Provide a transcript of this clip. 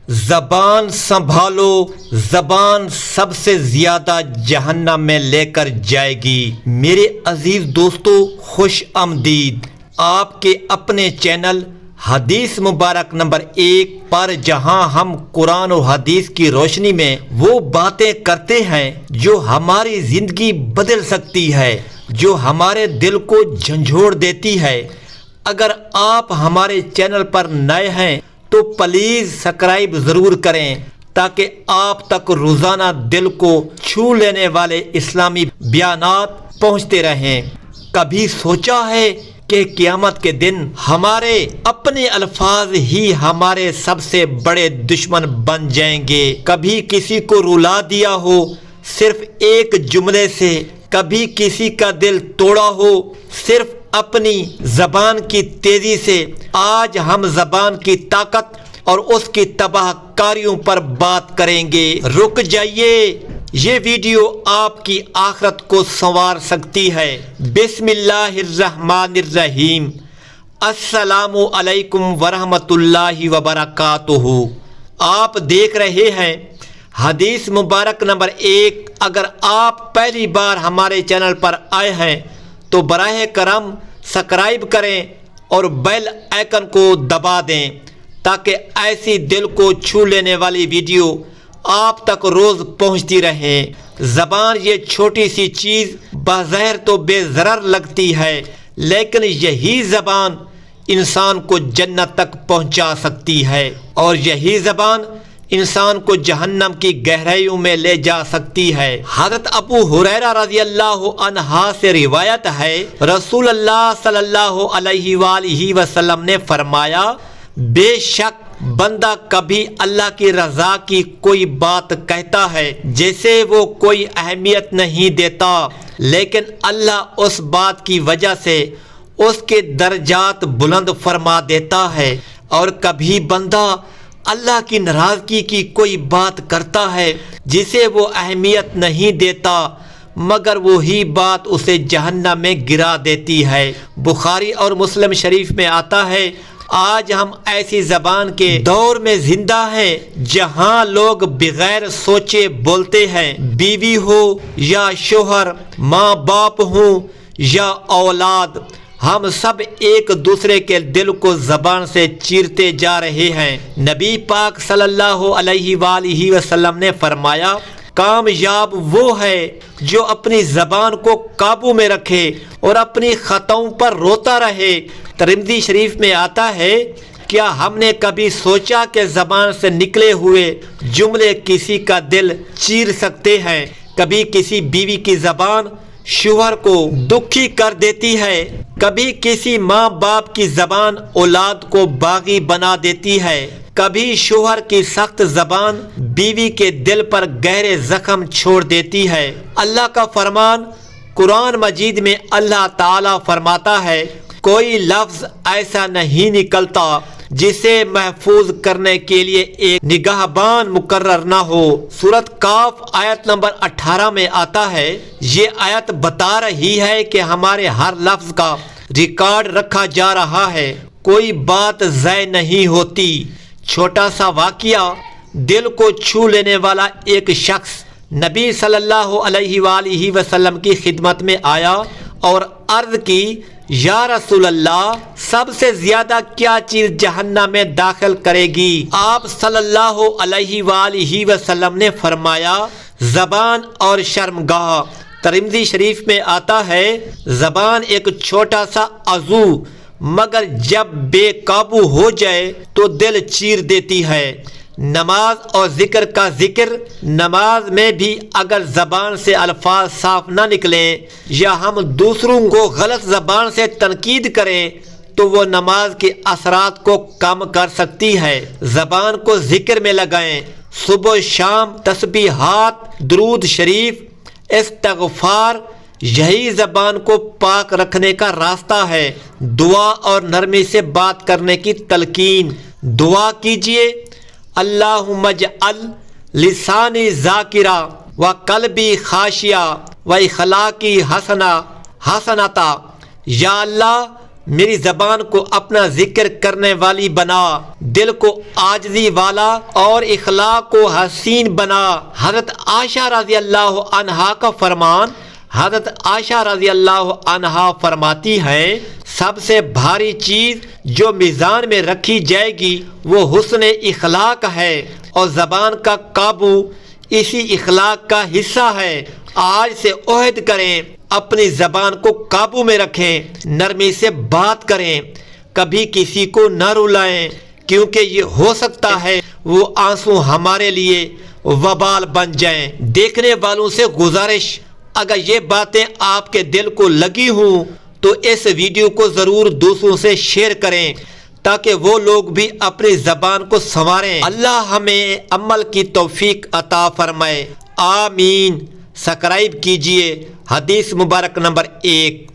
زبان سنبھالو، زبان سب سے زیادہ جہنم میں لے کر جائے گی۔ میرے عزیز دوستو، خوش آمدید آپ کے اپنے چینل حدیث مبارک نمبر 1 پر، جہاں ہم قرآن و حدیث کی روشنی میں وہ باتیں کرتے ہیں جو ہماری زندگی بدل سکتی ہے، جو ہمارے دل کو جھنجھوڑ دیتی ہے۔ اگر آپ ہمارے چینل پر نئے ہیں تو پلیز سبسکرائب ضرور کریں تاکہ آپ تک روزانہ دل کو چھو لینے والے اسلامی بیانات پہنچتے رہیں۔ کبھی سوچا ہے کہ قیامت کے دن ہمارے اپنے الفاظ ہی ہمارے سب سے بڑے دشمن بن جائیں گے؟ کبھی کسی کو رلا دیا ہو صرف ایک جملے سے، کبھی کسی کا دل توڑا ہو صرف اپنی زبان کی تیزی سے۔ آج ہم زبان کی طاقت اور اس کی تباہ کاریوں پر بات کریں گے۔ رک جائیے، یہ ویڈیو آپ کی آخرت کو سنوار سکتی ہے۔ بسم اللہ الرحمن الرحیم۔ السلام علیکم ورحمۃ اللہ وبرکاتہ۔ آپ دیکھ رہے ہیں حدیث مبارک نمبر 1۔ اگر آپ پہلی بار ہمارے چینل پر آئے ہیں تو براہ کرم سبسکرائب کریں اور بیل آئیکن کو دبا دیں تاکہ ایسی دل کو چھو لینے والی ویڈیو آپ تک روز پہنچتی رہے۔ زبان یہ چھوٹی سی چیز بظاہر تو بے ضرر لگتی ہے، لیکن یہی زبان انسان کو جنت تک پہنچا سکتی ہے، اور یہی زبان انسان کو جہنم کی گہرائیوں میں لے جا سکتی ہے۔ حضرت ابو ہریرہ رضی اللہ عنہ سے روایت ہے، رسول اللہ صلی اللہ علیہ وآلہ وسلم نے فرمایا، بے شک بندہ کبھی اللہ کی رضا کی کوئی بات کہتا ہے جیسے وہ کوئی اہمیت نہیں دیتا، لیکن اللہ اس بات کی وجہ سے اس کے درجات بلند فرما دیتا ہے، اور کبھی بندہ اللہ کی ناراضگی کی کوئی بات کرتا ہے جسے وہ اہمیت نہیں دیتا، مگر وہی بات اسے جہنم میں گرا دیتی ہے۔ بخاری اور مسلم شریف میں آتا ہے، آج ہم ایسی زبان کے دور میں زندہ ہیں جہاں لوگ بغیر سوچے بولتے ہیں۔ بیوی ہو یا شوہر، ماں باپ ہوں یا اولاد، ہم سب ایک دوسرے کے دل کو زبان سے چیرتے جا رہے ہیں۔ نبی پاک صلی اللہ علیہ وآلہ وسلم نے فرمایا، کامیاب وہ ہے جو اپنی زبان کو قابو میں رکھے اور اپنی خطاؤں پر روتا رہے۔ ترمذی شریف میں آتا ہے، کیا ہم نے کبھی سوچا کہ زبان سے نکلے ہوئے جملے کسی کا دل چیر سکتے ہیں؟ کبھی کسی بیوی کی زبان شوہر کو دکھی کر دیتی ہے، کبھی کسی ماں باپ کی زبان اولاد کو باغی بنا دیتی ہے، کبھی شوہر کی سخت زبان بیوی کے دل پر گہرے زخم چھوڑ دیتی ہے۔ اللہ کا فرمان قرآن مجید میں اللہ تعالیٰ فرماتا ہے، کوئی لفظ ایسا نہیں نکلتا جسے محفوظ کرنے کے لیے ایک نگہبان مقرر نہ ہو۔ سورۃ قاف آیت نمبر 18 میں آتا ہے، یہ آیت بتا رہی ہے کہ ہمارے ہر لفظ کا ریکارڈ رکھا جا رہا ہے، کوئی بات ضائع نہیں ہوتی۔ چھوٹا سا واقعہ، دل کو چھو لینے والا ایک شخص نبی صلی اللہ علیہ وآلہ وسلم کی خدمت میں آیا اور عرض کی، یا رسول اللہ، سب سے زیادہ کیا چیز جہنم میں داخل کرے گی؟ آپ صلی اللہ علیہ وآلہ وسلم نے فرمایا، زبان اور شرمگاہ۔ ترمذی شریف میں آتا ہے، زبان ایک چھوٹا سا عضو مگر جب بے قابو ہو جائے تو دل چیر دیتی ہے۔ نماز اور ذکر کا ذکر، نماز میں بھی اگر زبان سے الفاظ صاف نہ نکلیں یا ہم دوسروں کو غلط زبان سے تنقید کریں تو وہ نماز کے اثرات کو کم کر سکتی ہے۔ زبان کو ذکر میں لگائیں، صبح و شام تسبیحات، درود شریف، استغفار، یہی زبان کو پاک رکھنے کا راستہ ہے۔ دعا اور نرمی سے بات کرنے کی تلقین، دعا کیجئے، اللہم اجعل لسانی ذاکرا و قلبی خاشعا و اخلاقی حسنتا۔ یا اللہ، میری زبان کو اپنا ذکر کرنے والی بنا، دل کو عاجزی والا اور اخلاق کو حسین بنا۔ حضرت عائشہ رضی اللہ عنہا کا فرمان، حضرت عائشہ رضی اللہ عنہا فرماتی ہیں، سب سے بھاری چیز جو میزان میں رکھی جائے گی وہ حسن اخلاق ہے، اور زبان کا قابو اسی اخلاق کا حصہ ہے۔ آج سے عہد کریں، اپنی زبان کو قابو میں رکھیں، نرمی سے بات کریں، کبھی کسی کو نہ رلائیں، کیونکہ یہ ہو سکتا ہے وہ آنسو ہمارے لیے وبال بن جائیں۔ دیکھنے والوں سے گزارش، اگر یہ باتیں آپ کے دل کو لگی ہوں تو اس ویڈیو کو ضرور دوسروں سے شیئر کریں تاکہ وہ لوگ بھی اپنی زبان کو سنواریں۔ اللہ ہمیں عمل کی توفیق عطا فرمائے، آمین۔ سبسکرائب کیجئے۔ حدیث مبارک نمبر 1۔